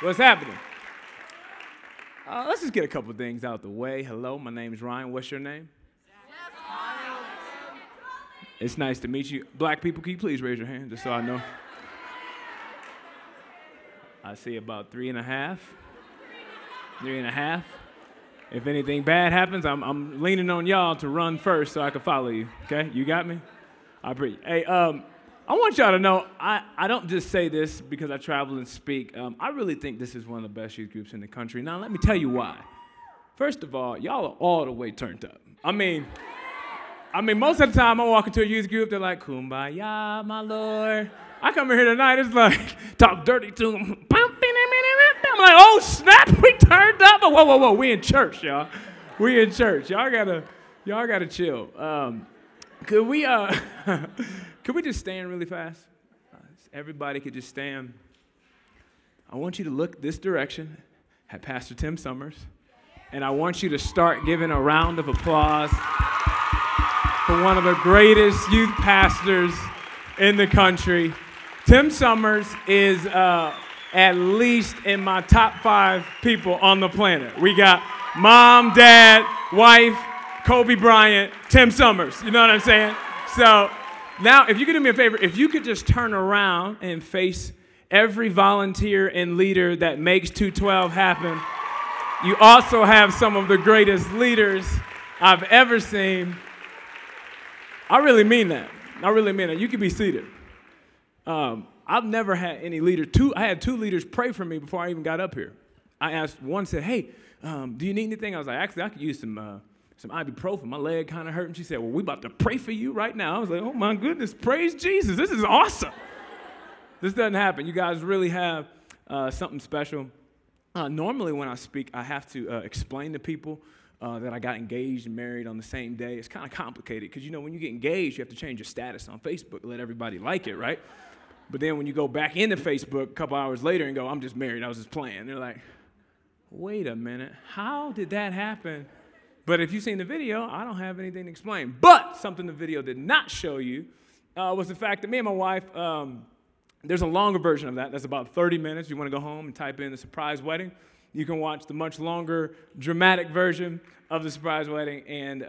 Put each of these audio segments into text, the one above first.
What's happening? Let's just get a couple things out the way. Hello, my name's Ryan. What's your name? It's nice to meet you. Black people, can you please raise your hand just so I know? I see about 3.5. 3.5. If anything bad happens, I'm leaning on y'all to run first so I can follow you. Okay, you got me? I appreciate. Hey, I want y'all to know I don't just say this because I travel and speak. I really think this is one of the best youth groups in the country. Now let me tell you why. First of all, y'all are all the way turned up. I mean, most of the time I walk into a youth group, they're like, "Kumbaya, my Lord." I come in here tonight, it's like talk dirty to them. I'm like, oh snap, we turned up. Whoa, we in church, y'all. We in church. Y'all gotta chill. Could we just stand really fast? Everybody could just stand. I want you to look this direction at Pastor Tim Summers, and I want you to start giving a round of applause for one of the greatest youth pastors in the country. Tim Summers is at least in my top 5 people on the planet. We got mom, dad, wife, Kobe Bryant, Tim Summers. You know what I'm saying? So now, if you could do me a favor, if you could just turn around and face every volunteer and leader that makes 212 happen. You also have some of the greatest leaders I've ever seen. I really mean that. I really mean that. You can be seated. I've never had any leader. I had 2 leaders pray for me before I even got up here. I asked one, said, "Hey, do you need anything?" I was like, "Actually, I could use some ibuprofen. My leg kind of hurt." And she said, "Well, we about to pray for you right now." I was like, "Oh my goodness, praise Jesus! This is awesome." This doesn't happen. You guys really have something special. Normally, when I speak, I have to explain to people that I got engaged and married on the same day. It's kind of complicated because, you know, when you get engaged, you have to change your status on Facebook to let everybody like it, right? But then when you go back into Facebook a couple hours later and go, "I'm just married, I was just playing," they're like, "Wait a minute, how did that happen?" But if you've seen the video, I don't have anything to explain. But something the video did not show you was the fact that me and my wife, there's a longer version of that. That's about 30 minutes. You want to go home and type in the surprise wedding. You can watch the much longer, dramatic version of the surprise wedding. And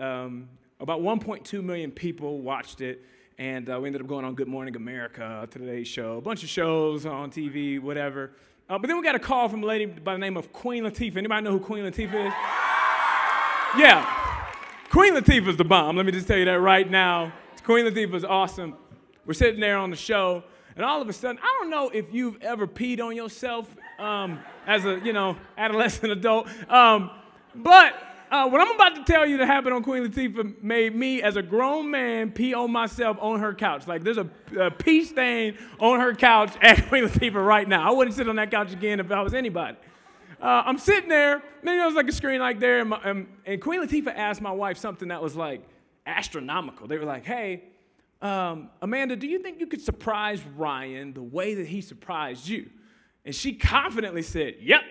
about 1.2 million people watched it. And we ended up going on Good Morning America, Today's Show, a bunch of shows on TV, whatever. But then we got a call from a lady by the name of Queen Latifah. Anybody know who Queen Latifah is? Yeah. Queen Latifah's the bomb. Let me just tell you that right now. Queen Latifah's awesome. We're sitting there on the show, and all of a sudden, I don't know if you've ever peed on yourself as a, adolescent adult, but what I'm about to tell you that happened on Queen Latifah made me, as a grown man, pee on myself on her couch. Like, there's a pee stain on her couch at Queen Latifah right now. I wouldn't sit on that couch again if I was anybody. I'm sitting there, maybe it was like a screen like there, and Queen Latifah asked my wife something that was like astronomical. They were like, "Hey, Amanda, do you think you could surprise Ryan the way that he surprised you?" And she confidently said, "Yep."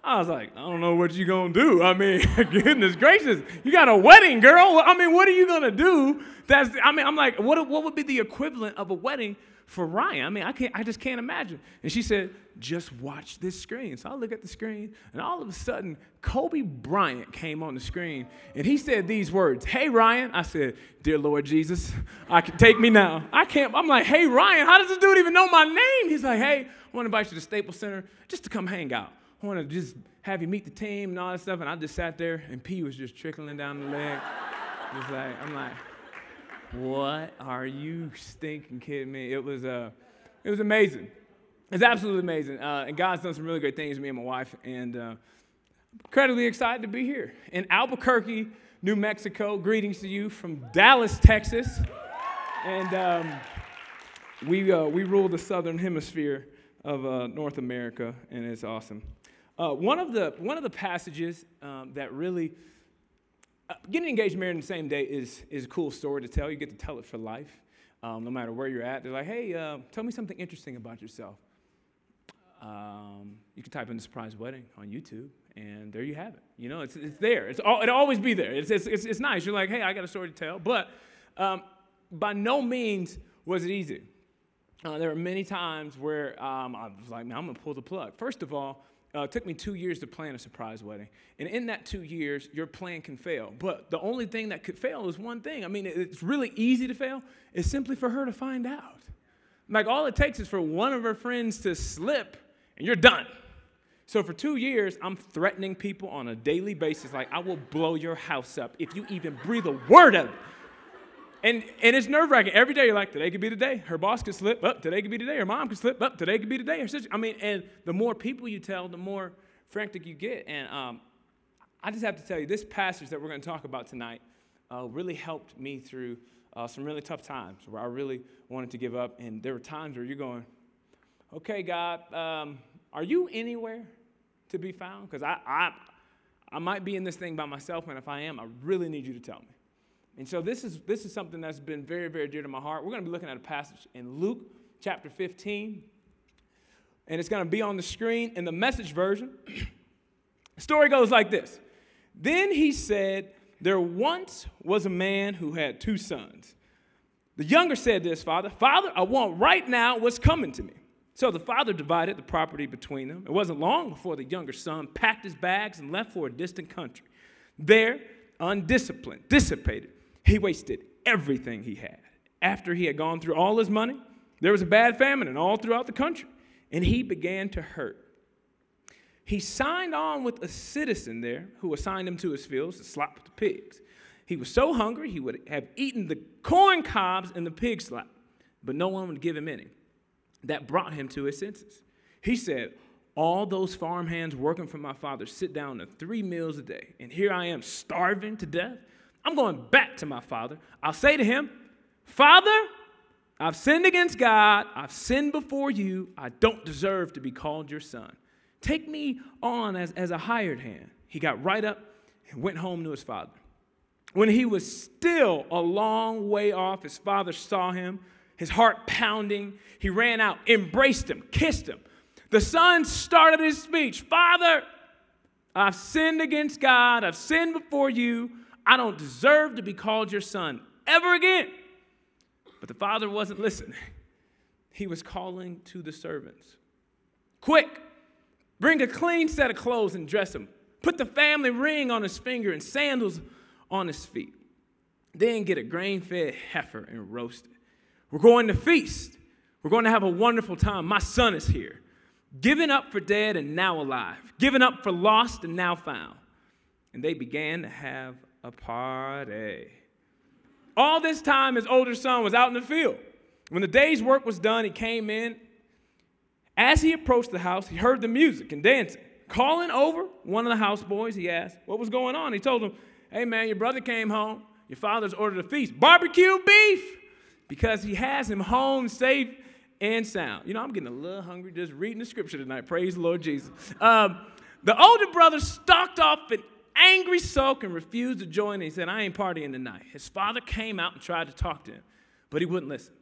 I was like, "I don't know what you're going to do. I mean, goodness gracious, you got a wedding, girl. I mean, what are you going to do? I'm like, what would be the equivalent of a wedding for Ryan? I mean, I just can't imagine." And she said, "Just watch this screen." So I look at the screen, and all of a sudden, Kobe Bryant came on the screen, and he said these words, "Hey, Ryan." I said, "Dear Lord Jesus, take me now." I'm like, "Hey, Ryan, how does this dude even know my name?" He's like, "Hey, I want to invite you to Staples Center just to come hang out. I want to just have you meet the team and all that stuff." And I just sat there, and pee was just trickling down the leg. I'm like, what are you stinking kidding me? It was amazing. It's absolutely amazing. And God's done some really great things to me and my wife. And incredibly excited to be here in Albuquerque, New Mexico. Greetings to you from Dallas, Texas. And we rule the southern hemisphere of North America, and it's awesome. One of the passages that really getting engaged, married on the same day is a cool story to tell. You get to tell it for life, no matter where you're at. They're like, "Hey, tell me something interesting about yourself." You can type in the surprise wedding on YouTube, and there you have it. You know, it's there. It'll always be there. It's nice. You're like, "Hey, I got a story to tell," but by no means was it easy. there were many times where I was like, man, I'm going to pull the plug. First of all, it took me 2 years to plan a surprise wedding. And in that 2 years, your plan can fail. But the only thing that could fail is one thing. I mean, it's really easy to fail. It's simply for her to find out. Like, all it takes is for one of her friends to slip, and you're done. So for 2 years, I'm threatening people on a daily basis, like, I will blow your house up if you even breathe a word of it. And it's nerve-wracking. Every day you're like, today could be the day. Her boss could slip up. Today could be the day. Her mom could slip up. Today could be the day. Her sister. I mean, and the more people you tell, the more frantic you get. And I just have to tell you, this passage that we're going to talk about tonight really helped me through some really tough times where I really wanted to give up. And there were times where you're going, okay, God, are you anywhere to be found? Because I might be in this thing by myself, and if I am, I really need you to tell me. And so this is something that's been very, very dear to my heart. We're going to be looking at a passage in Luke chapter 15, and it's going to be on the screen in the Message version. The story goes like this. Then he said, there once was a man who had 2 sons. The younger said to his father, Father, I want right now what's coming to me. So the father divided the property between them. It wasn't long before the younger son packed his bags and left for a distant country. There, undisciplined, dissipated, he wasted everything he had. After he had gone through all his money, there was a bad famine all throughout the country, and he began to hurt. He signed on with a citizen there who assigned him to his fields to slop with the pigs. He was so hungry he would have eaten the corn cobs in the pig slop, but no one would give him any. That brought him to his senses. He said, all those farmhands working for my father sit down to 3 meals a day, and here I am starving to death. I'm going back to my father. I'll say to him, Father, I've sinned against God. I've sinned before you. I don't deserve to be called your son. Take me on as a hired hand. He got right up and went home to his father. When he was still a long way off, his father saw him, his heart pounding. He ran out, embraced him, kissed him. The son started his speech. Father, I've sinned against God. I've sinned before you. I don't deserve to be called your son ever again. But the father wasn't listening. He was calling to the servants. Quick, bring a clean set of clothes and dress him. Put the family ring on his finger and sandals on his feet. Then get a grain-fed heifer and roast it. We're going to feast. We're going to have a wonderful time. My son is here. Given up for dead and now alive. Given up for lost and now found. And they began to have a party. All this time, his older son was out in the field. When the day's work was done, he came in. As he approached the house, he heard the music and dancing. Calling over one of the houseboys, he asked what was going on. He told him, hey, man, your brother came home. Your father's ordered a feast. Barbecue beef! Because he has him home safe and sound. You know, I'm getting a little hungry just reading the scripture tonight. Praise the Lord Jesus. The older brother stalked off in angry sulk and refused to join. He said, I ain't partying tonight. His father came out and tried to talk to him, but he wouldn't listen.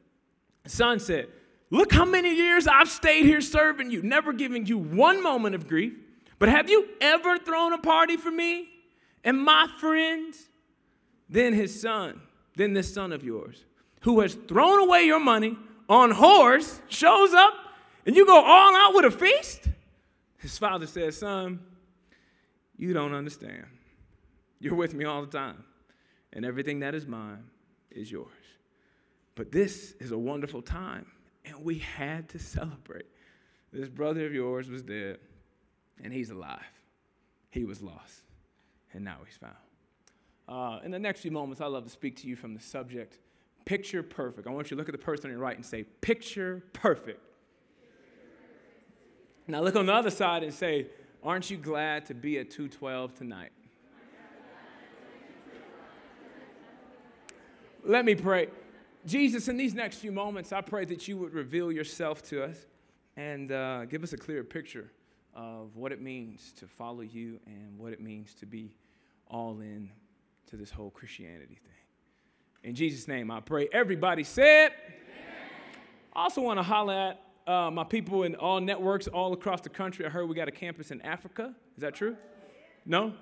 The son said, look how many years I've stayed here serving you, never giving you one moment of grief. But have you ever thrown a party for me and my friends? Then this son of yours, who has thrown away your money on whores, shows up, and you go all out with a feast? His father says, son, you don't understand. You're with me all the time, and everything that is mine is yours. But this is a wonderful time, and we had to celebrate. This brother of yours was dead, and he's alive. He was lost, and now he's found. In the next few moments, I'd love to speak to you from the subject, picture perfect. I want you to look at the person on your right and say, picture perfect. Now look on the other side and say, aren't you glad to be at 212 tonight? Let me pray. Jesus, in these next few moments, I pray that you would reveal yourself to us and give us a clear picture of what it means to follow you and what it means to be all in to this whole Christianity thing. In Jesus' name, I pray. Everybody said. I also want to holler at my people in all networks all across the country. I heard we got a campus in Africa. Is that true? No?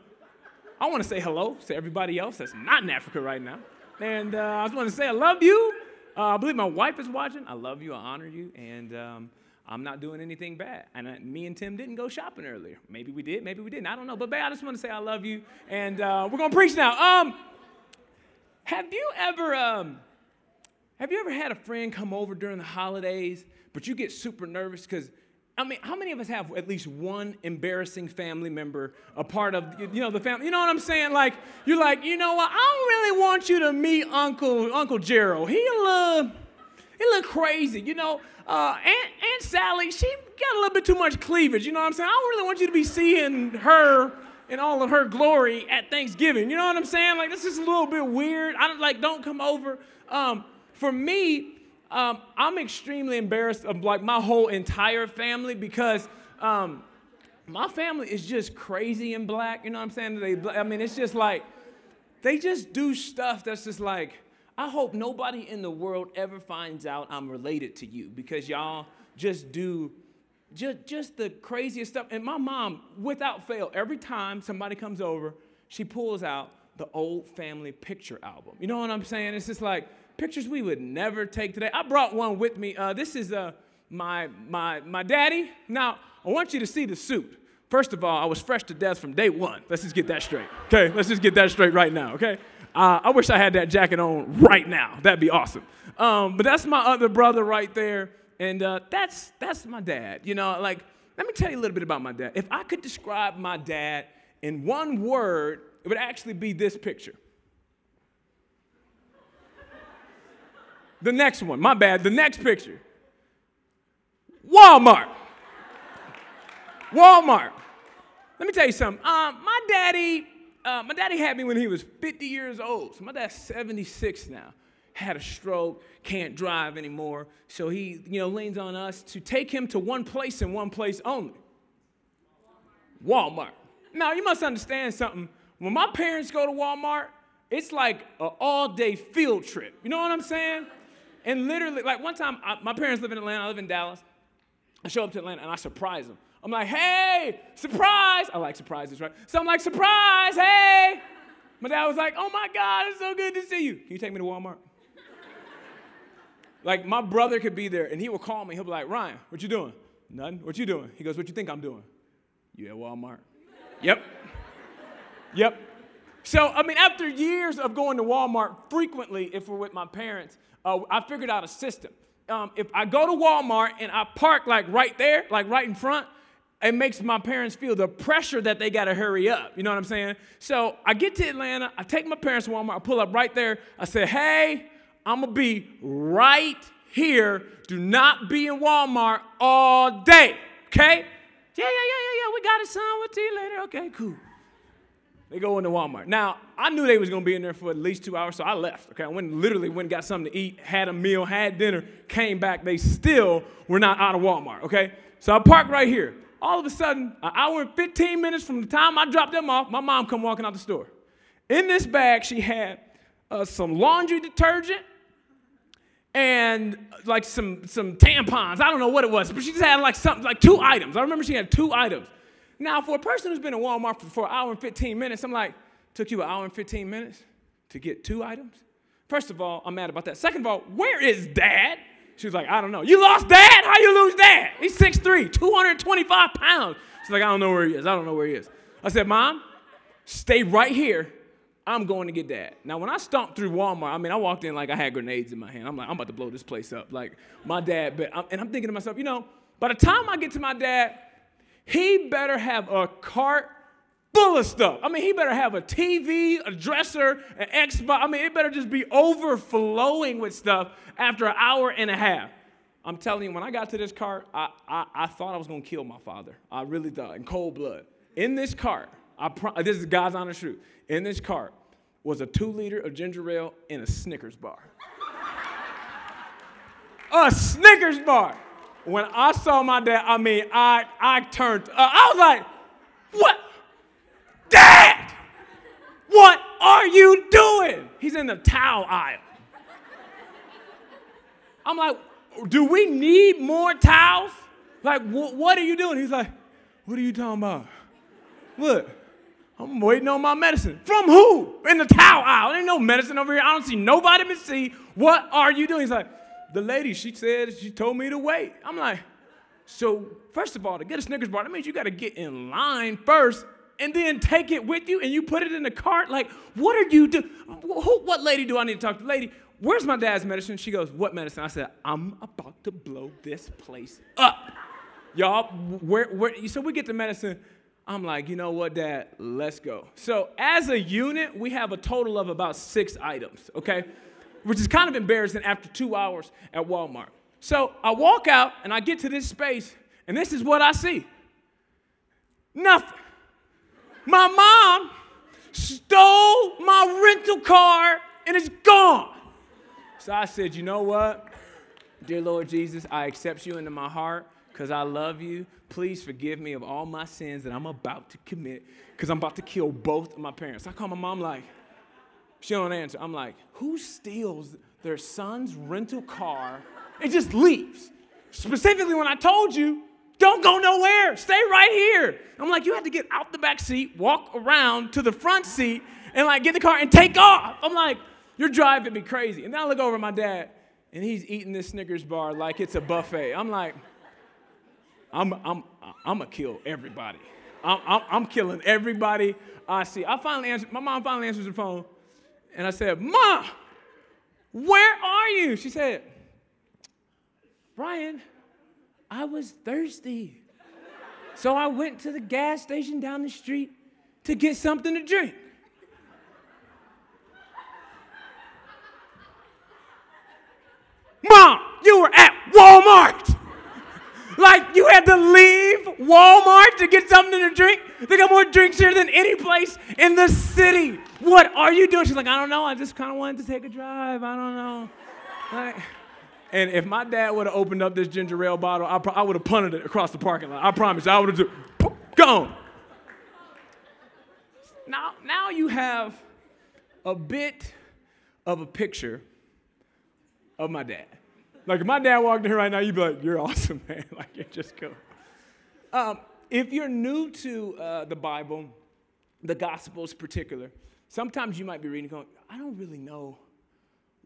I want to say hello to everybody else that's not in Africa right now. And I just want to say I love you. I believe my wife is watching. I love you. I honor you. And I'm not doing anything bad. And me and Tim didn't go shopping earlier. Maybe we did. Maybe we didn't. I don't know. But, babe, I just want to say I love you. And we're going to preach now. Have you ever had a friend come over during the holidays, but you get super nervous because, I mean, how many of us have at least one embarrassing family member, a part of, the family? You know what I'm saying? Like, you're like, you know what? I don't really want you to meet Uncle Gerald. He a little crazy, Aunt Sally, she got a little bit too much cleavage, you know what I'm saying? I don't really want you to be seeing her in all of her glory at Thanksgiving, you know what I'm saying? Like, this is a little bit weird. Don't come over. For me, I'm extremely embarrassed of my whole entire family because my family is just crazy and black. You know what I'm saying? It's just like they just do stuff that's just like, I hope nobody in the world ever finds out I'm related to you because y'all just do just the craziest stuff. And my mom, without fail, every time somebody comes over, she pulls out the old family picture album. You know what I'm saying? It's just like pictures we would never take today. I brought one with me. This is my daddy. Now, I want you to see the suit. First of all, I was fresh to death from day one. Let's just get that straight. Okay, let's just get that straight right now, okay? I wish I had that jacket on right now. That'd be awesome. But that's my other brother right there, and that's my dad. Let me tell you a little bit about my dad. If I could describe my dad in one word, it would actually be this picture. The next one, my bad, the next picture. Walmart. Let me tell you something. My daddy had me when he was 50 years old. So my dad's 76 now. Had a stroke, can't drive anymore. So he, leans on us to take him to one place and one place only. Walmart. Now, you must understand something. When my parents go to Walmart, it's like an all-day field trip. You know what I'm saying? And literally, like one time, my parents live in Atlanta, I live in Dallas. I show up to Atlanta and I surprise them. I'm like, hey, surprise. I like surprises, right? So I'm like, surprise, hey. My dad was like, oh my God, it's so good to see you. Can you take me to Walmart? Like my brother could be there and he will call me. He'll be like, Ryan, what you doing? Nothing. What you doing? He goes, what you think I'm doing? You at Walmart? Yep. So, after years of going to Walmart frequently, if we're with my parents, I figured out a system. If I go to Walmart and I park right there, right in front, it makes my parents feel the pressure that they got to hurry up. You know what I'm saying? So I get to Atlanta. I take my parents to Walmart. I pull up right there. I say, hey, I'm going to be right here. Do not be in Walmart all day. Okay? Yeah. We got it, son. We'll see you later. Okay, cool. They go into Walmart. Now, I knew they was going to be in there for at least 2 hours, so I left. Okay, I went and got something to eat, had a meal, had dinner, came back. They still were not out of Walmart, okay? So I parked right here. All of a sudden, an hour and 15 minutes from the time I dropped them off, my mom come walking out the store. In this bag, she had some laundry detergent and some tampons. I don't know what it was, but she just had something, 2 items. I remember she had 2 items. Now, for a person who's been in Walmart for an hour and 15 minutes, I'm like, took you an hour and 15 minutes to get 2 items? First of all, I'm mad about that. Second of all, where is Dad? She was like, I don't know. You lost Dad? How you lose Dad? He's 6'3", 225 pounds. She's like, I don't know where he is. I said, Mom, stay right here. I'm going to get Dad. Now, when I stomped through Walmart, I walked in like I had grenades in my hand. I'm like, I'm about to blow this place up. Like, my dad, and I'm thinking to myself, by the time I get to my dad, he better have a cart full of stuff. He better have a TV, a dresser, an Xbox. It better just be overflowing with stuff after an hour and a half. I'm telling you, when I got to this cart, I thought I was going to kill my father. I really thought, in cold blood. In this cart, this is God's honest truth. In this cart was a 2-liter of ginger ale and a Snickers bar. A Snickers bar. When I saw my dad, I turned. I was like, what? Dad! What are you doing? He's in the towel aisle. I'm like, do we need more towels? Like, what are you doing? He's like, what are you talking about? Look, I'm waiting on my medicine. From who? In the towel aisle. There ain't no medicine over here. I don't see no vitamin C. What are you doing? He's like, the lady, she told me to wait. I'm like, so first of all, to get a Snickers bar, that means you got to get in line first and then take it with you and you put it in the cart. Like, what are you doing? What lady do I need to talk to? Lady, where's my dad's medicine? She goes, what medicine? I said, I'm about to blow this place up. Y'all, so we get the medicine. I'm like, you know what, Dad? Let's go. So as a unit, we have a total of about 6 items, okay? Which is kind of embarrassing after 2 hours at Walmart. So I walk out, and I get to this space, and this is what I see. Nothing. My mom stole my rental car, and it's gone. So I said, you know what? Dear Lord Jesus, I accept you into my heart because I love you. Please forgive me of all my sins that I'm about to commit because I'm about to kill both of my parents. I call my mom like, she don't answer. I'm like, who steals their son's rental car and just leaves? Specifically when I told you, don't go nowhere. Stay right here. I'm like, you had to get out the back seat, walk around to the front seat, and like get in the car and take off. I'm like, you're driving me crazy. And then I look over at my dad, and he's eating this Snickers bar like it's a buffet. I'm like, I'm gonna kill everybody. I'm killing everybody I see. My mom finally answers the phone, and I said, Mom, where are you? She said, Brian, I was thirsty. So I went to the gas station down the street to get something to drink. Mom, you were at Walmart. Like you had to leave Walmart to get something to drink? They got more drinks here than any place in the city. What are you doing? She's like, I don't know. I just kind of wanted to take a drive. I don't know. Like, and if my dad would have opened up this ginger ale bottle, I would have punted it across the parking lot. I promise. I would have just gone. Now you have a bit of a picture of my dad. Like, if my dad walked in here right now, you'd be like, you're awesome, man. Like, you're just cool. If you're new to the Bible, the Gospels in particular, sometimes you might be reading going, I don't really know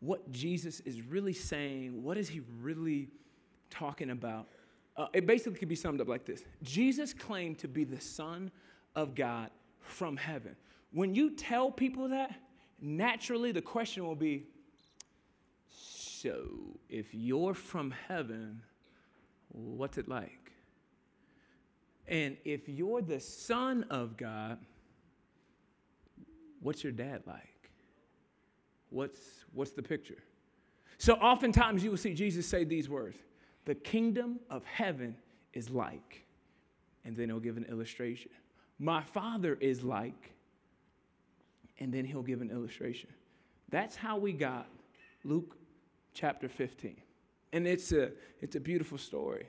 what Jesus is really saying. What is he really talking about? It basically could be summed up like this. Jesus claimed to be the Son of God from heaven. When you tell people that, naturally the question will be, so, if you're from heaven, what's it like? And if you're the Son of God, what's your dad like? What's the picture? So oftentimes you will see Jesus say these words, the kingdom of heaven is like, and then he'll give an illustration. My Father is like, and then he'll give an illustration. That's how we got Luke chapter 15. And it's a beautiful story.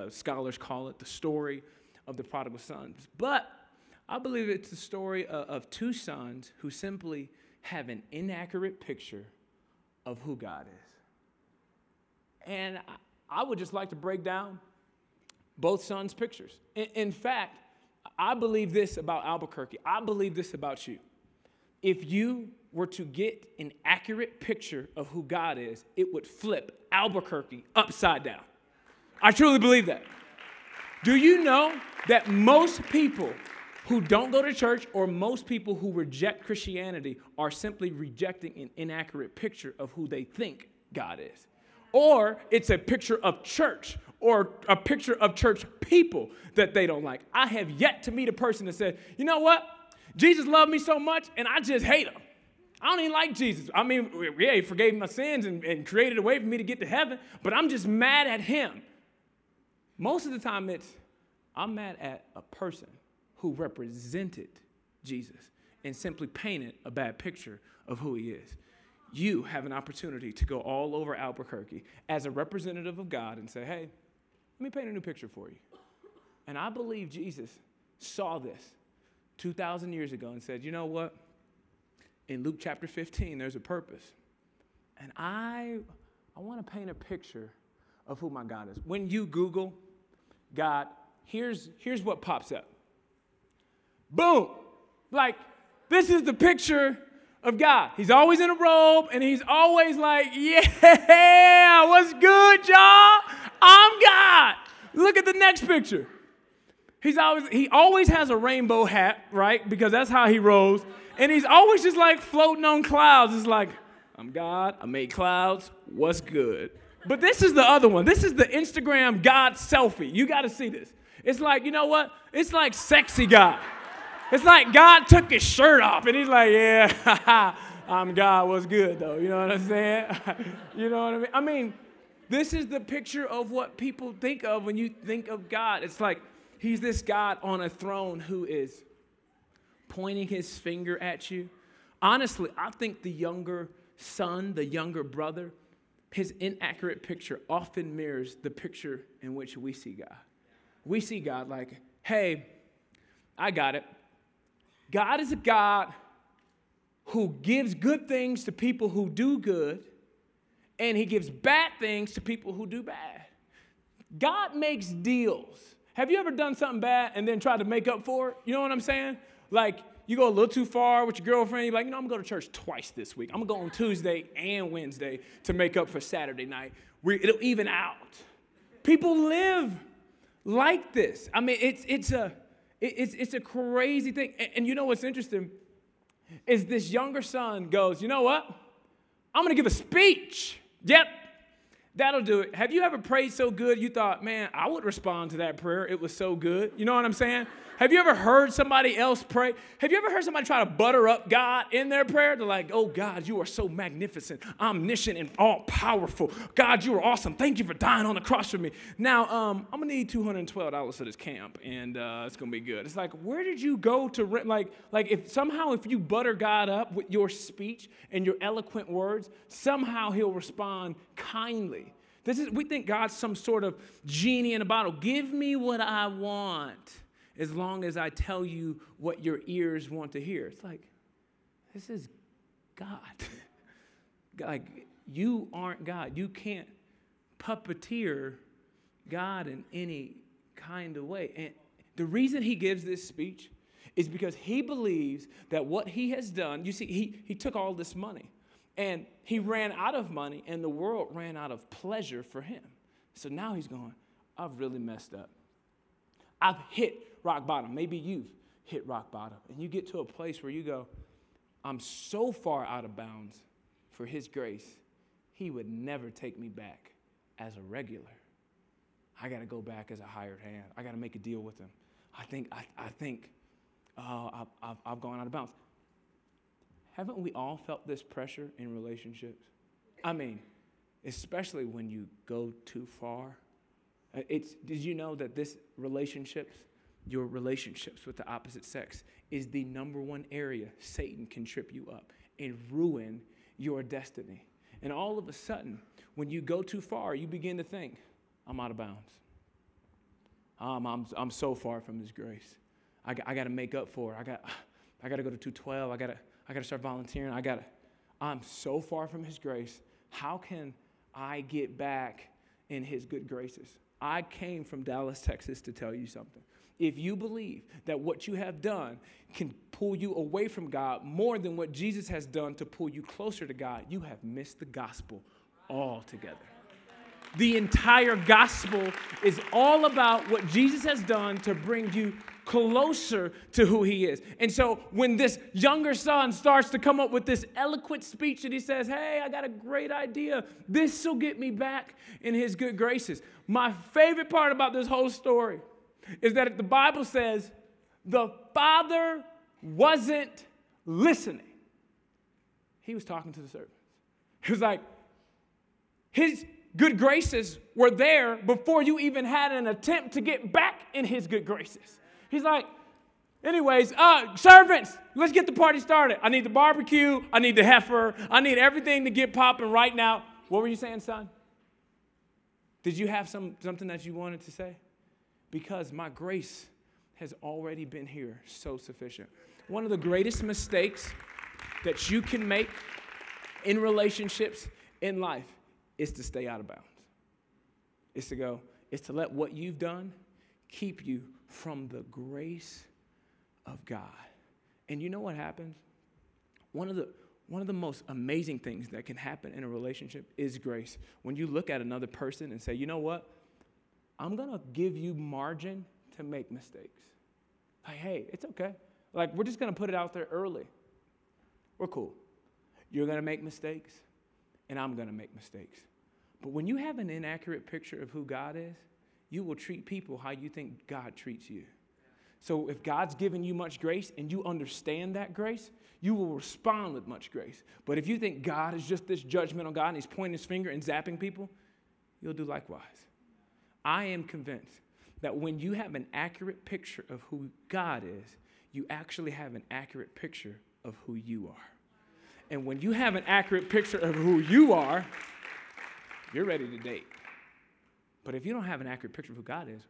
Scholars call it the story of the prodigal sons. But I believe it's the story of 2 sons who simply have an inaccurate picture of who God is. And I would just like to break down both sons' pictures. In fact, I believe this about Albuquerque. I believe this about you. If you were to get an accurate picture of who God is, it would flip Albuquerque upside down. I truly believe that. Do you know that most people who don't go to church or most people who reject Christianity are simply rejecting an inaccurate picture of who they think God is? Or it's a picture of church or a picture of church people that they don't like. I have yet to meet a person that said, you know what? Jesus loved me so much and I just hate him. I don't even like Jesus. I mean, yeah, he forgave my sins and created a way for me to get to heaven, but I'm just mad at him. Most of the time I'm mad at a person who represented Jesus and simply painted a bad picture of who he is. You have an opportunity to go all over Albuquerque as a representative of God and say, hey, let me paint a new picture for you. And I believe Jesus saw this 2,000 years ago and said, you know what? In Luke chapter 15, there's a purpose. And I want to paint a picture of who my God is. When you Google God, here's what pops up. Boom. Like, this is the picture of God. He's always in a robe, and he's always like, yeah, what's good, y'all? I'm God. Look at the next picture. He always has a rainbow hat, right? Because that's how he rolls. And he's always just like floating on clouds. It's like, I'm God, I made clouds, what's good? But this is the other one. This is the Instagram God selfie. You got to see this. It's like, you know what? It's like sexy God. It's like God took his shirt off, and he's like, yeah, I'm God, what's good, though? You know what I'm saying? You know what I mean? I mean, this is the picture of what people think of when you think of God. It's like he's this God on a throne who is pointing his finger at you. Honestly, I think the younger son, the younger brother, his inaccurate picture often mirrors the picture in which we see God. We see God like, hey, I got it. God is a God who gives good things to people who do good, and he gives bad things to people who do bad. God makes deals. Have you ever done something bad and then tried to make up for it? You know what I'm saying? Like, you go a little too far with your girlfriend. You're like, I'm going to go to church twice this week. I'm going to go on Tuesday and Wednesday to make up for Saturday night. It'll even out. People live like this. I mean, it's a crazy thing. And you know what's interesting is this younger son goes, you know what? I'm going to give a speech. Yep, that'll do it. Have you ever prayed so good you thought, man, I would respond to that prayer. It was so good. You know what I'm saying? Have you ever heard somebody else pray? Have you ever heard somebody try to butter up God in their prayer? They're like, oh, God, you are so magnificent, omniscient, and all-powerful. God, you are awesome. Thank you for dying on the cross for me. Now, I'm going to need $212 for this camp, and it's going to be good. It's like, where did you go to rent? Like if you butter God up with your speech and your eloquent words, somehow he'll respond kindly. We think God's some sort of genie in a bottle. Give me what I want, as long as I tell you what your ears want to hear. It's like, this is God. Like, you aren't God. You can't puppeteer God in any kind of way. And the reason he gives this speech is because he believes that what he has done, you see, he took all this money, and he ran out of money, and the world ran out of pleasure for him. So now he's going, I've really messed up. I've hit rock bottom. Maybe you've hit rock bottom. And you get to a place where you go, I'm so far out of bounds for his grace, he would never take me back as a regular. I got to go back as a hired hand. I got to make a deal with him. I think I've gone out of bounds. Haven't we all felt this pressure in relationships? I mean, especially when you go too far. Did you know that your relationships with the opposite sex is the number one area Satan can trip you up and ruin your destiny? And all of a sudden, when you go too far, you begin to think, I'm out of bounds. I'm so far from his grace. I got to make up for it. I got to go to 212. I got to start volunteering. I'm so far from his grace. How can I get back in his good graces? I came from Dallas, Texas to tell you something. If you believe that what you have done can pull you away from God more than what Jesus has done to pull you closer to God, you have missed the gospel altogether. The entire gospel is all about what Jesus has done to bring you closer to who he is. And so when this younger son starts to come up with this eloquent speech and he says, hey, I got a great idea. This will get me back in his good graces. My favorite part about this whole story is that the Bible says the father wasn't listening. He was talking to the servants. He was like, his good graces were there before you even had an attempt to get back in his good graces. He's like, anyways, servants, let's get the party started. I need the barbecue. I need the heifer. I need everything to get popping right now. What were you saying, son? Did you have something that you wanted to say? Because my grace has already been here, so sufficient. One of the greatest mistakes that you can make in relationships in life is to stay out of bounds. It's to let what you've done keep you from the grace of God. And you know what happens? One of the most amazing things that can happen in a relationship is grace. When you look at another person and say, you know what? I'm going to give you margin to make mistakes. Like, hey, it's okay. Like, we're just going to put it out there early. We're cool. You're going to make mistakes, and I'm going to make mistakes. But when you have an inaccurate picture of who God is, you will treat people how you think God treats you. So if God's given you much grace and you understand that grace, you will respond with much grace. But if you think God is just this judgmental God and he's pointing his finger and zapping people, you'll do likewise. I am convinced that when you have an accurate picture of who God is, you actually have an accurate picture of who you are. And when you have an accurate picture of who you are, you're ready to date. But if you don't have an accurate picture of who God is,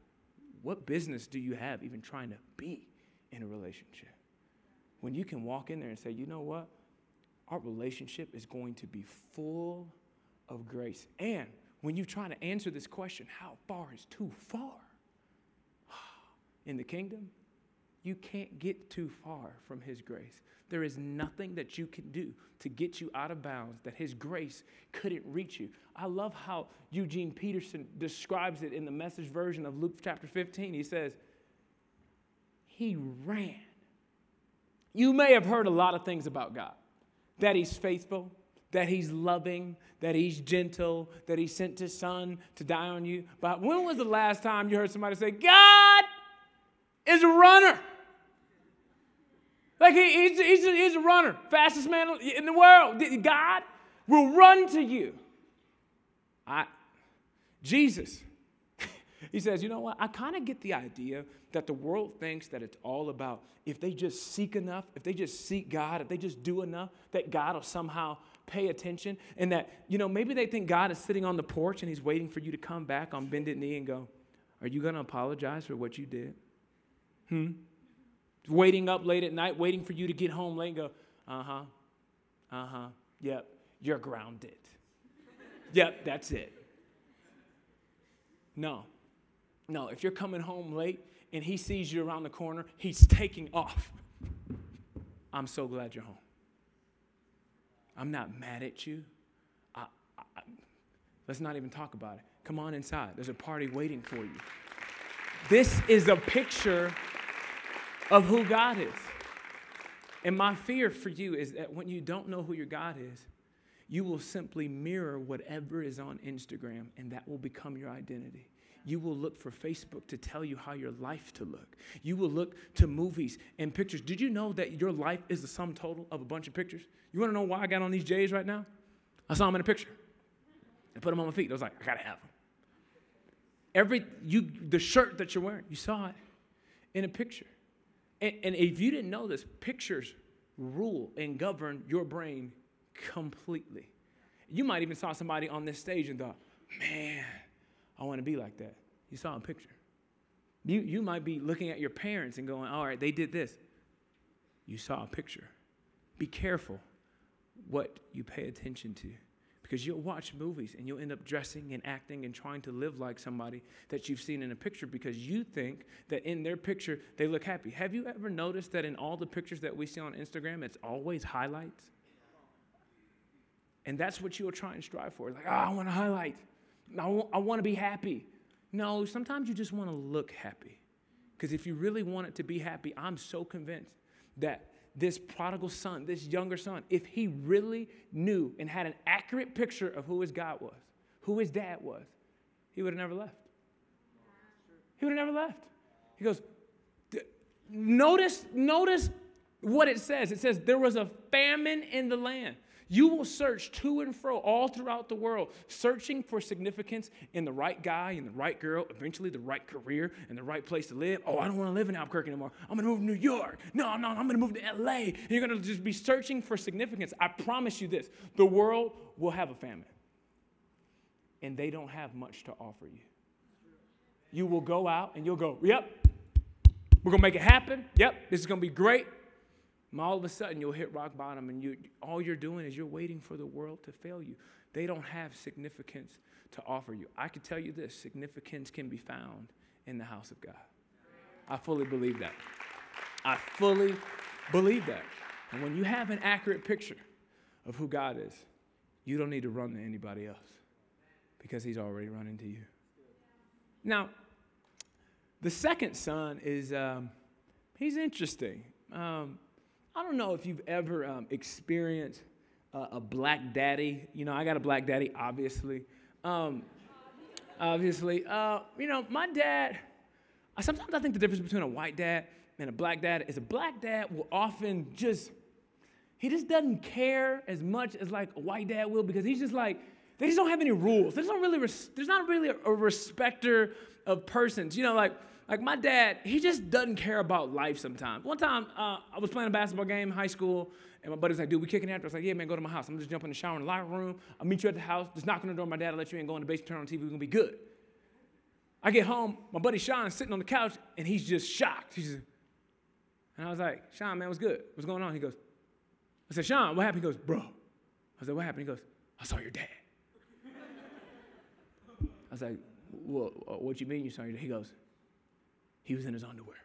what business do you have even trying to be in a relationship? When you can walk in there and say, you know what? Our relationship is going to be full of grace. And when you try to answer this question, how far is too far? In the kingdom, you can't get too far from his grace. There is nothing that you can do to get you out of bounds that his grace couldn't reach you. I love how Eugene Peterson describes it in the Message version of Luke chapter 15. He says, he ran. You may have heard a lot of things about God, that he's faithful, that he's loving, that he's gentle, that he sent his son to die on you. But when was the last time you heard somebody say, God is a runner? Like he's a runner, fastest man in the world. God will run to you. Jesus, he says, you know what? I kind of get the idea that the world thinks that it's all about if they just seek enough, if they just seek God, if they just do enough, that God will somehow pay attention. And that, you know, maybe they think God is sitting on the porch and he's waiting for you to come back on bended knee and go, are you going to apologize for what you did? Waiting up late at night, waiting for you to get home late and go, yep, you're grounded. Yep, that's it. No, if you're coming home late and he sees you around the corner, he's taking off. I'm so glad you're home. I'm not mad at you. Let's not even talk about it. Come on inside. There's a party waiting for you. This is a picture of who God is. And my fear for you is that when you don't know who your God is, you will simply mirror whatever is on Instagram, and that will become your identity. You will look for Facebook to tell you how your life to look. You will look to movies and pictures. Did you know that your life is the sum total of a bunch of pictures? You want to know why I got on these J's right now? I saw them in a picture. I put them on my feet. I was like, I got to have them. The shirt that you're wearing, you saw it in a picture. And if you didn't know this, pictures rule and govern your brain completely. You might even saw somebody on this stage and thought, man, I want to be like that. You saw a picture. You might be looking at your parents and going, all right, they did this. You saw a picture. Be careful what you pay attention to, because you'll watch movies and you'll end up dressing and acting and trying to live like somebody that you've seen in a picture because you think that in their picture they look happy. Have you ever noticed that in all the pictures that we see on Instagram, it's always highlights? And that's what you'll try and strive for. Like, I want to highlight. I want to be happy. No, sometimes you just want to look happy. Because if you really want it to be happy, I'm so convinced that this prodigal son, this younger son, if he really knew and had an accurate picture of who his God was, who his dad was, he would have never left. He would have never left. He goes, notice what it says. It says, there was a famine in the land. You will search to and fro all throughout the world, searching for significance in the right guy and the right girl, eventually the right career and the right place to live. Oh, I don't want to live in Albuquerque anymore. I'm going to move to New York. No, I'm going to move to L.A. And you're going to just be searching for significance. I promise you this. The world will have a famine, and they don't have much to offer you. You will go out, and you'll go, yep, we're going to make it happen. Yep, this is going to be great. And all of a sudden, you'll hit rock bottom, and all you're doing is you're waiting for the world to fail you. They don't have significance to offer you. I can tell you this, significance can be found in the house of God. I fully believe that. I fully Believe that. And when you have an accurate picture of who God is, you don't need to run to anybody else because he's already running to you. Now, the second son is, he's interesting. I don't know if you've ever experienced a black daddy. You know, I got a black daddy, obviously. My dad, sometimes I think the difference between a white dad and a black dad is a black dad will often he just doesn't care as much as like a white dad will because he's just like, they just don't have any rules. There's not really a respecter of persons. You know, like my dad, he just doesn't care about life sometimes. One time, I was playing a basketball game in high school, and my buddy's like, dude, we kicking after. I was like, yeah, man, go to my house. I'm just jump in the shower in the locker room. I'll meet you at the house. Just knock on the door. My dad will let you in, go in the basement, turn on TV. We're going to be good. I get home. My buddy Sean's sitting on the couch, and he's just shocked. And I was like, Sean, man, what's good? What's going on? He goes, I said, Sean, what happened? He goes, bro. I said, what happened? He goes, I saw your dad. I was like, well, what you mean you saw your dad? He goes, he was in his underwear.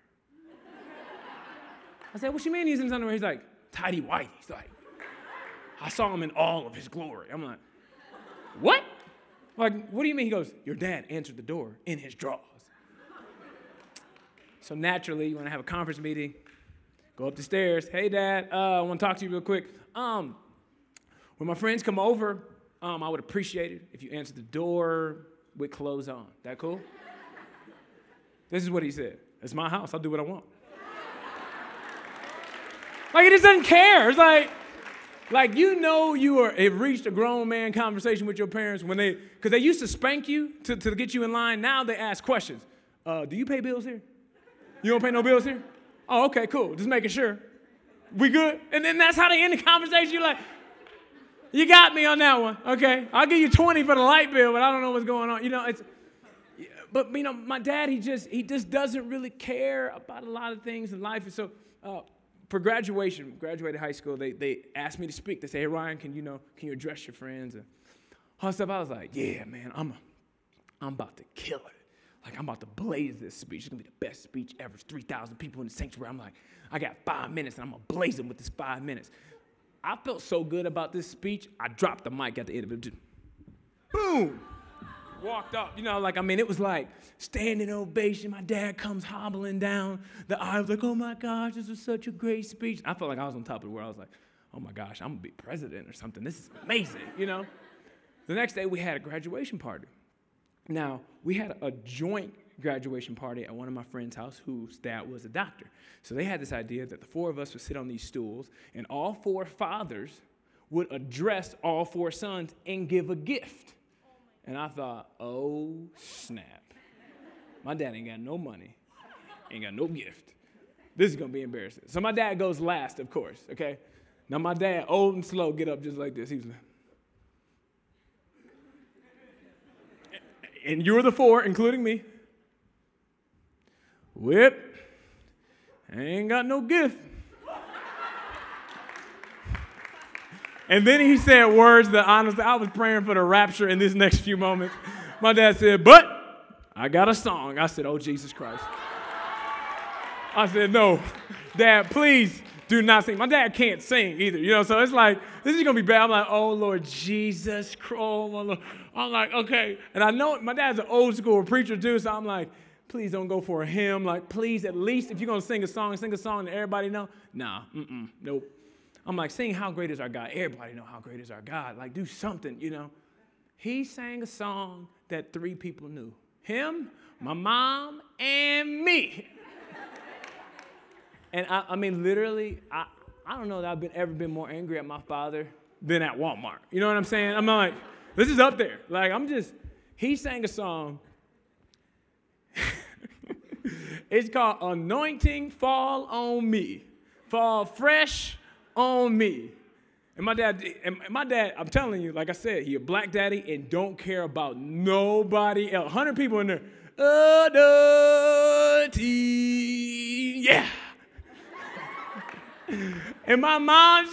I said, what you mean he's in his underwear? He's like, tidy whitey. He's like, I saw him in all of his glory. I'm like, what? Like, what do you mean? He goes, your dad answered the door in his drawers. So naturally, you want to have a conference meeting, go up the stairs. Hey, Dad, I want to talk to you real quick. When my friends come over, I would appreciate it if you answer the door with clothes on. That cool? This is what he said. It's my house. I'll do what I want. Like, he just doesn't care. It's like you know you have reached a grown man conversation with your parents because they used to spank you to get you in line. Now they ask questions. Do you pay bills here? You don't pay no bills here? Oh, okay, cool. Just making sure. We good? And then that's how they end the conversation. You're like, you got me on that one. Okay, I'll give you 20 for the light bill, but I don't know what's going on. You know, but you know, my dad, he just doesn't really care about a lot of things in life. And so for graduated high school, they asked me to speak. They say, hey, Ryan, can you address your friends? And all that stuff. I was like, yeah, man, I'm about to kill it. Like, I'm about to blaze this speech. It's going to be the best speech ever. It's 3,000 people in the sanctuary. I'm like, I got 5 minutes, and I'm going to blaze them with this 5 minutes. I felt so good about this speech, I dropped the mic at the end of it. Just, boom! Walked up. You know, like, I mean, it was like standing ovation. My dad comes hobbling down the aisle. I was like, oh, my gosh, this was such a great speech. I felt like I was on top of the world. I was like, oh, my gosh, I'm going to be president or something. This is amazing, you know? The next day, we had a graduation party. Now, we had a joint graduation party at one of my friend's house whose dad was a doctor. So they had this idea that the four of us would sit on these stools, and all four fathers would address all four sons and give a gift. And I thought, oh, snap. My dad ain't got no money, ain't got no gift. This is going to be embarrassing. So my dad goes last, of course, okay? Now, my dad, old and slow, get up just like this. He was like, and you're the four, including me. Whip. I ain't got no gift. And then he said words that honestly, I was praying for the rapture in this next few moments. My dad said, but I got a song. I said, oh, Jesus Christ. I said, no, Dad, please do not sing. My dad can't sing either, you know, so it's like, this is going to be bad. I'm like, oh, Lord Jesus Christ. Oh, Lord. I'm like, okay. And I know my dad's an old school preacher too, so I'm like, please don't go for a hymn. Like, please, at least if you're going to sing a song that everybody know. Nah, nope. I'm like, sing How Great Is Our God. Everybody know how great is our God. Like, do something, you know. He sang a song that 3 people knew. Him, my mom, and me. And I mean, literally, I don't know that I've ever been more angry at my father than at Walmart. You know what I'm saying? I'm like, this is up there. Like, he sang a song. It's called Anointing Fall on Me. Fall fresh on me. And my dad, I'm telling you, like I said, he a black daddy and don't care about nobody else. 100 people in there. Anointing, yeah. And my mom,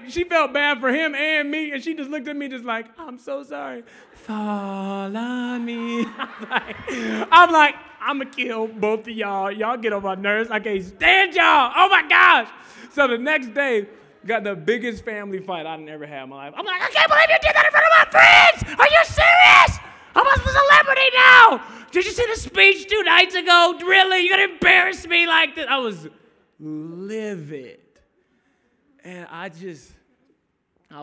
she felt bad for him and me, and she just looked at me just like, I'm so sorry. Fall on me. I'm like, I'm going to kill both of y'all. Y'all get on my nerves. I can't stand y'all. Oh, my gosh. So the next day, got the biggest family fight I've ever had in my life. I'm like, I can't believe you did that in front of my friends. Are you serious? I'm a celebrity now. Did you see the speech 2 nights ago? Really? You're going to embarrass me like this? I was livid. And I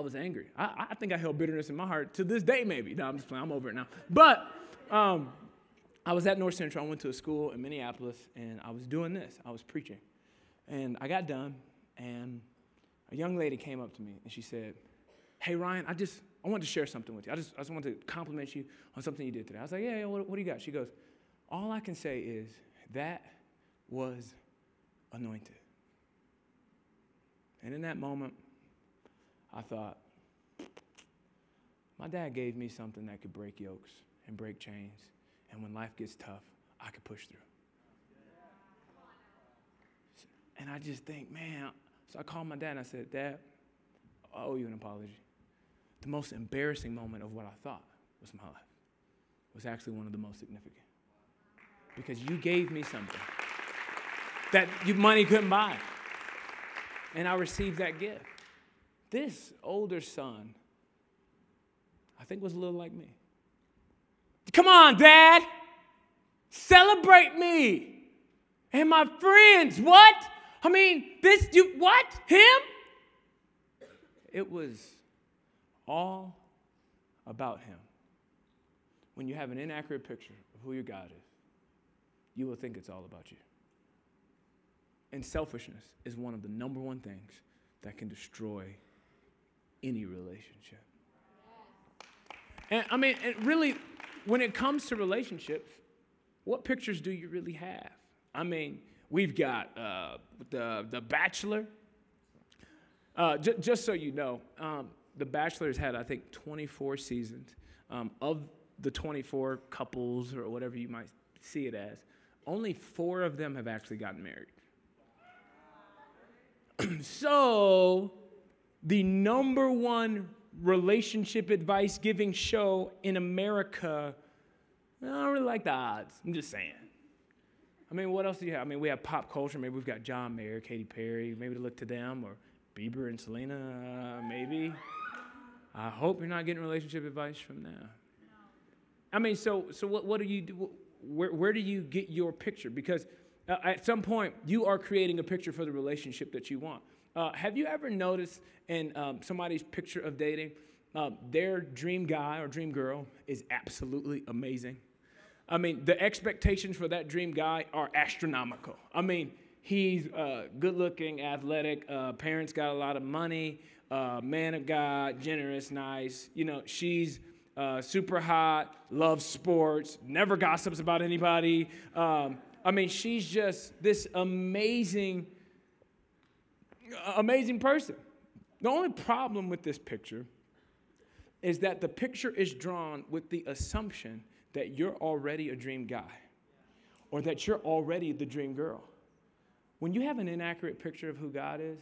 was angry. I think I held bitterness in my heart to this day, maybe. No, I'm just playing. I'm over it now. But I was at North Central. I went to a school in Minneapolis, and I was doing this. I was preaching. And I got done, and a young lady came up to me, and she said, hey, Ryan, I wanted to share something with you. I just wanted to compliment you on something you did today. I was like, yeah, what do you got? She goes, all I can say is that was anointed. And in that moment, I thought, my dad gave me something that could break yokes and break chains. And when life gets tough, I could push through. And I just think, man, so I called my dad and I said, Dad, I owe you an apology. The most embarrassing moment of what I thought was my life was actually one of the most significant. Because you gave me something that money couldn't buy. And I received that gift. This older son, I think, was a little like me. Come on, Dad. Celebrate me and my friends. What? I mean, what? Him? It was all about him. When you have an inaccurate picture of who your God is, you will think it's all about you. And selfishness is one of the number one things that can destroy any relationship. And I mean, really, when it comes to relationships, what pictures do you really have? I mean, we've got The Bachelor. Just so you know, The Bachelor has had, I think, 24 seasons. Of the 24 couples, or whatever you might see it as, only 4 of them have actually gotten married. So, the number one relationship advice giving show in America, I don't really like the odds. I'm just saying. I mean, what else do you have? I mean, we have pop culture. Maybe we've got John Mayer, Katy Perry. Maybe to look to them, or Bieber and Selena, maybe. I hope you're not getting relationship advice from them. I mean, so what do you do? Where do you get your picture? Because at some point, you are creating a picture for the relationship that you want. Have you ever noticed in somebody's picture of dating, their dream guy or dream girl is absolutely amazing? I mean, the expectations for that dream guy are astronomical. I mean, he's good-looking, athletic, parents got a lot of money, man of God, generous, nice. You know, she's super hot, loves sports, never gossips about anybody. I mean, she's just this amazing person. The only problem with this picture is that the picture is drawn with the assumption that you're already a dream guy or that you're already the dream girl. When you have an inaccurate picture of who God is,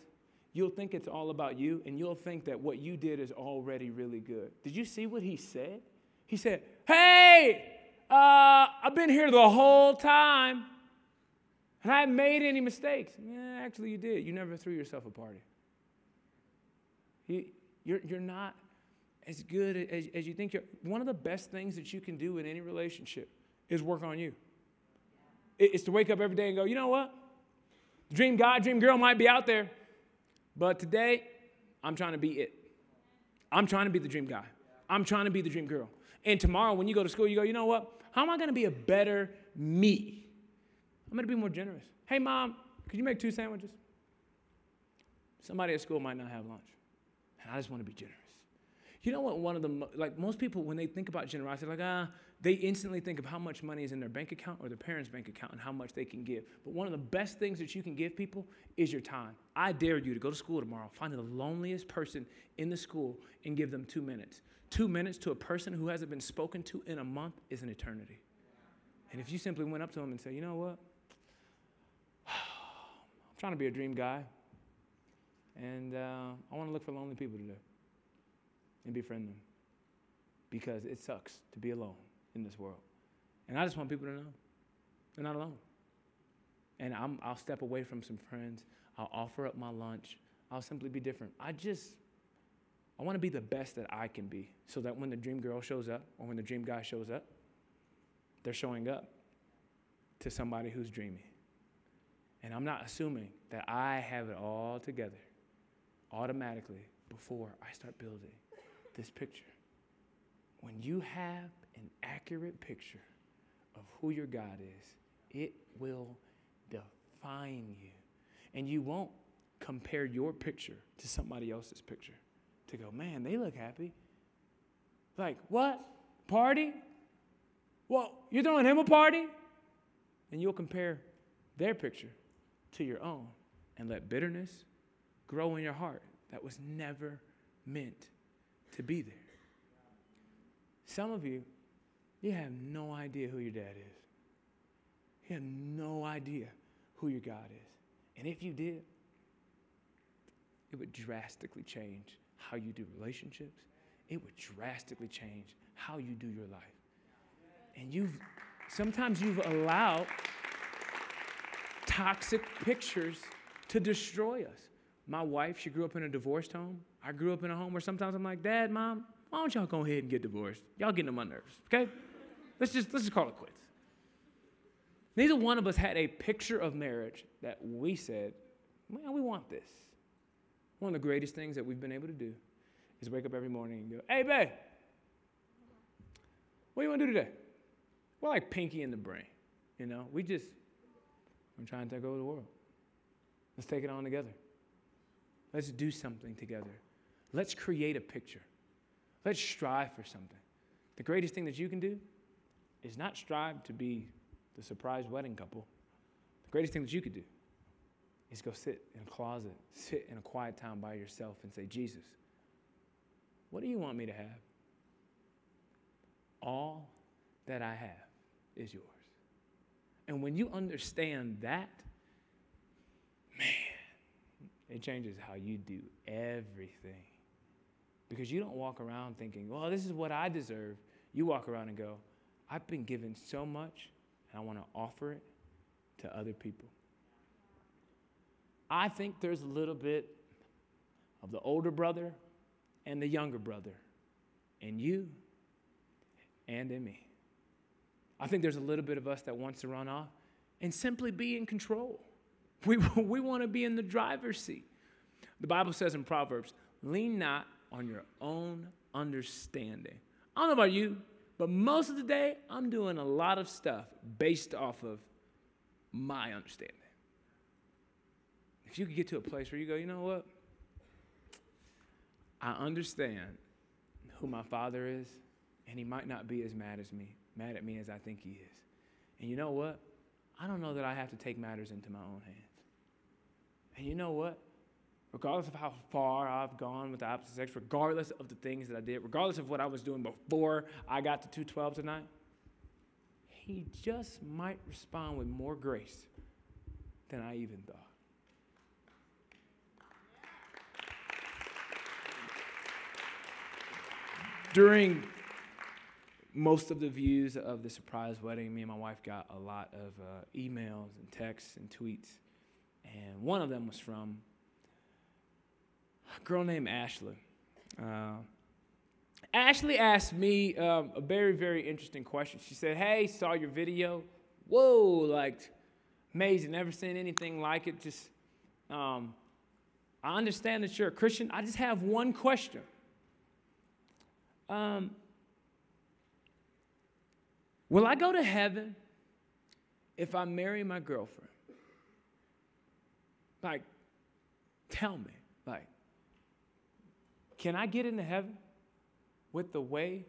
you'll think it's all about you, and you'll think that what you did is already really good. Did you see what he said? He said, hey, I've been here the whole time, and I haven't made any mistakes. Yeah, actually you did. You never threw yourself a party. You're not as good as you think. One of the best things that you can do in any relationship is work on you. It's to wake up every day and go, you know what? The dream guy, dream girl might be out there, but today I'm trying to be it. I'm trying to be the dream guy. I'm trying to be the dream girl. And tomorrow when you go to school, you go, you know what? How am I going to be a better me? I'm going to be more generous. Hey, Mom, could you make 2 sandwiches? Somebody at school might not have lunch, and I just want to be generous. You know what? One of the, like most people, when they think about generosity, they instantly think of how much money is in their bank account or their parents' bank account and how much they can give. But one of the best things that you can give people is your time. I dare you to go to school tomorrow, find the loneliest person in the school, and give them 2 minutes. 2 minutes to a person who hasn't been spoken to in a month is an eternity. And if you simply went up to them and said, you know what? I'm trying to be a dream guy, and I want to look for lonely people today and befriend them, because it sucks to be alone in this world. And I just want people to know They're not alone. And I'll step away from some friends. I'll offer up my lunch. I'll simply be different. I want to be the best that I can be so that when the dream girl shows up or when the dream guy shows up, they're showing up to somebody who's dreaming. And I'm not assuming that I have it all together automatically before I start building this picture. When you have an accurate picture of who your God is, it will define you. And you won't compare your picture to somebody else's picture to go, man, they look happy. Like, what? Party? Well, you're throwing him a party? And you'll compare their picture to your own and let bitterness grow in your heart that was never meant to be there. Some of you, you have no idea who your dad is. You have no idea who your God is. And if you did, it would drastically change how you do relationships. It would drastically change how you do your life. And sometimes you've allowed toxic pictures to destroy us. My wife, she grew up in a divorced home. I grew up in a home where sometimes I'm like, Dad, Mom, why don't y'all go ahead and get divorced? Y'all getting on my nerves, okay? Let's just call it quits. Neither one of us had a picture of marriage that we said, man, we want this. One of the greatest things that we've been able to do is wake up every morning and go, hey, babe, what do you want to do today? We're like Pinky in the Brain, you know? We're trying to take over the world. Let's take it on together. Let's do something together. Let's create a picture. Let's strive for something. The greatest thing that you can do is not strive to be the surprise wedding couple. The greatest thing that you could do is go sit in a closet, sit in a quiet time by yourself and say, Jesus, what do you want me to have? All that I have is yours. And when you understand that, man, it changes how you do everything. Because you don't walk around thinking, well, this is what I deserve. You walk around and go, I've been given so much, and I want to offer it to other people. I think there's a little bit of the older brother and the younger brother in you and in me. I think there's a little bit of us that wants to run off and simply be in control. We want to be in the driver's seat. The Bible says in Proverbs, lean not on your own understanding. I don't know about you, but most of the day, I'm doing a lot of stuff based off of my understanding. If you could get to a place where you go, you know what? I understand who my Father is, and he might not be as mad at me as I think he is. And you know what? I don't know that I have to take matters into my own hands. And you know what? Regardless of how far I've gone with the opposite sex, regardless of the things that I did, regardless of what I was doing before I got to 212 tonight, he just might respond with more grace than I even thought. During most of the views of the surprise wedding, me and my wife got a lot of emails and texts and tweets. And one of them was from a girl named Ashley. Ashley asked me a very, very interesting question. She said, hey, saw your video. Whoa, like, amazing. Never seen anything like it. Just, I understand that you're a Christian. I just have one question. Will I go to heaven if I marry my girlfriend? Like, tell me. Like, can I get into heaven with the way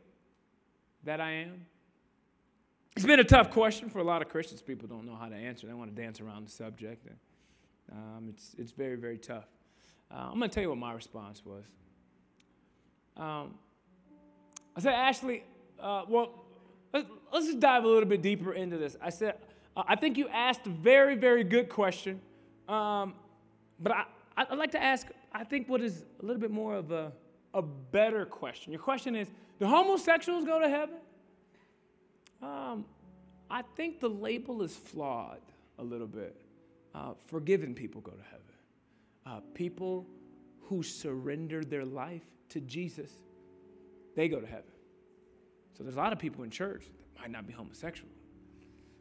that I am? It's been a tough question for a lot of Christians. People don't know how to answer. They want to dance around the subject. It's very, very tough. I'm going to tell you what my response was. I said, Ashley, let's just dive a little bit deeper into this. I said, I think you asked a very, very good question. But I'd like to ask, I think, what is a little bit more of a better question. Your question is, do homosexuals go to heaven? I think the label is flawed a little bit. Forgiven people go to heaven. People who surrender their life to Jesus, they go to heaven. So there's a lot of people in church that might not be homosexual,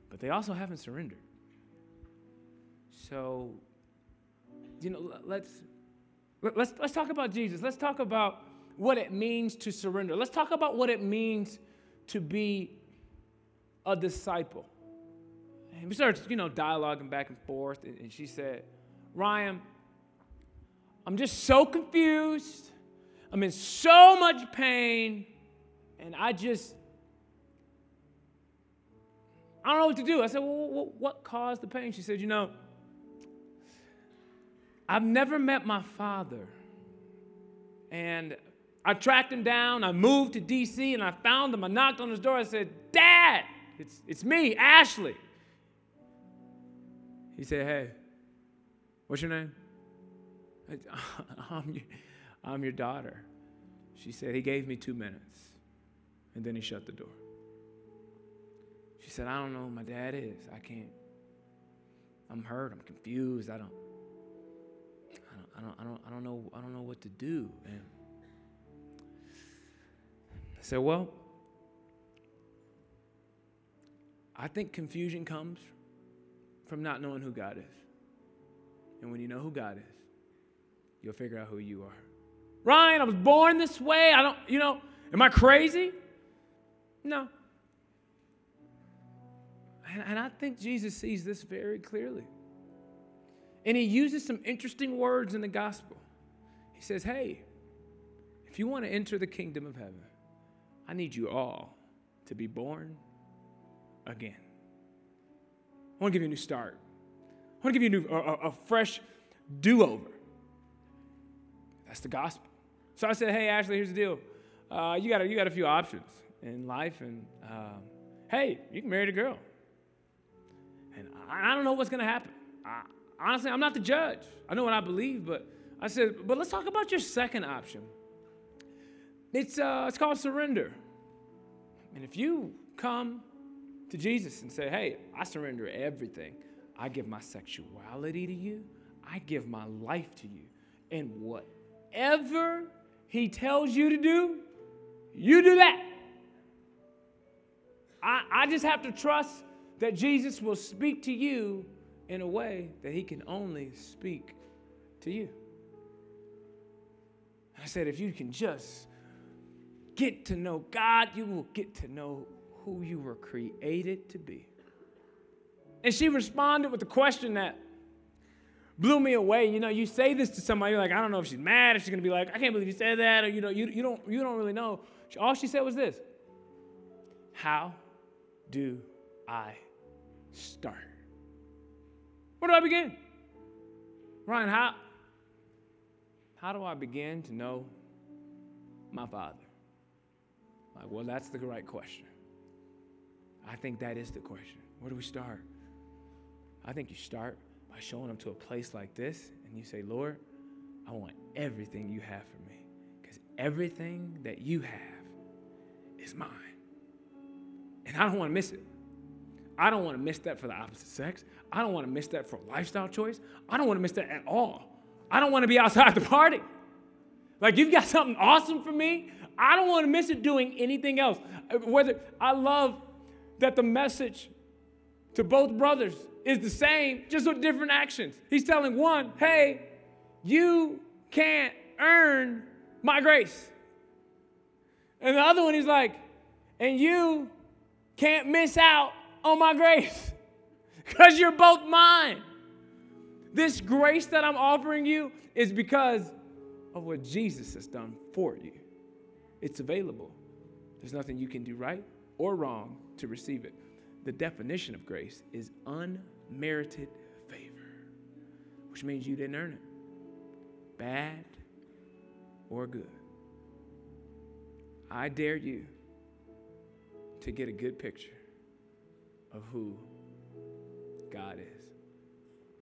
but they also haven't surrendered. So, let's talk about Jesus. Let's talk about what it means to surrender. Let's talk about what it means to be a disciple. And we started, dialoguing back and forth, and she said, Ryan, I'm just so confused. I'm in so much pain, and I don't know what to do. I said, well, what caused the pain? She said, I've never met my father, and I tracked him down. I moved to D.C., and I found him. I knocked on his door. I said, Dad, it's me, Ashley. He said, hey, what's your name? I'm your daughter. She said, he gave me 2 minutes, and then he shut the door. She said, I don't know who my dad is. I can't. I'm hurt. I'm confused. I don't know what to do. And I said, well, I think confusion comes from not knowing who God is. And when you know who God is, you'll figure out who you are. Ryan, I was born this way. Am I crazy? No. And I think Jesus sees this very clearly. And he uses some interesting words in the gospel. He says, hey, if you want to enter the kingdom of heaven, I need you all to be born again. I want to give you a new start. I want to give you a fresh do-over. That's the gospel. So I said, hey, Ashley, here's the deal. You got a few options in life, and hey, you can marry the girl. And I don't know what's going to happen. Honestly, I'm not the judge. I know what I believe, but I said, but let's talk about your second option. It's called surrender. And if you come to Jesus and say, hey, I surrender everything. I give my sexuality to you. I give my life to you. And whatever he tells you to do, you do that. I just have to trust that Jesus will speak to you in a way that he can only speak to you. I said, if you can just get to know God, you will get to know who you were created to be. And she responded with a question that blew me away. You say this to somebody, you're like, I don't know if she's mad, if she's going to be like, I can't believe you said that, or you don't really know. All she said was this: how do I start? Where do I begin? Ryan, how do I begin to know my Father? Well, that's the right question. I think that is the question. Where do we start? I think you start by showing up to a place like this, and you say, Lord, I want everything you have for me, because everything that you have is mine. And I don't want to miss it. I don't want to miss that for the opposite sex. I don't want to miss that for a lifestyle choice. I don't want to miss that at all. I don't want to be outside the party. Like, you've got something awesome for me. I don't want to miss it doing anything else. I love that the message to both brothers is the same, just with different actions. He's telling one, hey, you can't earn my grace. And the other one, he's like, and you can't miss out on my grace, because you're both mine. This grace that I'm offering you is because of what Jesus has done for you. It's available. There's nothing you can do right or wrong to receive it. The definition of grace is unmerited favor, which means you didn't earn it, bad or good. I dare you to get a good picture of who God is.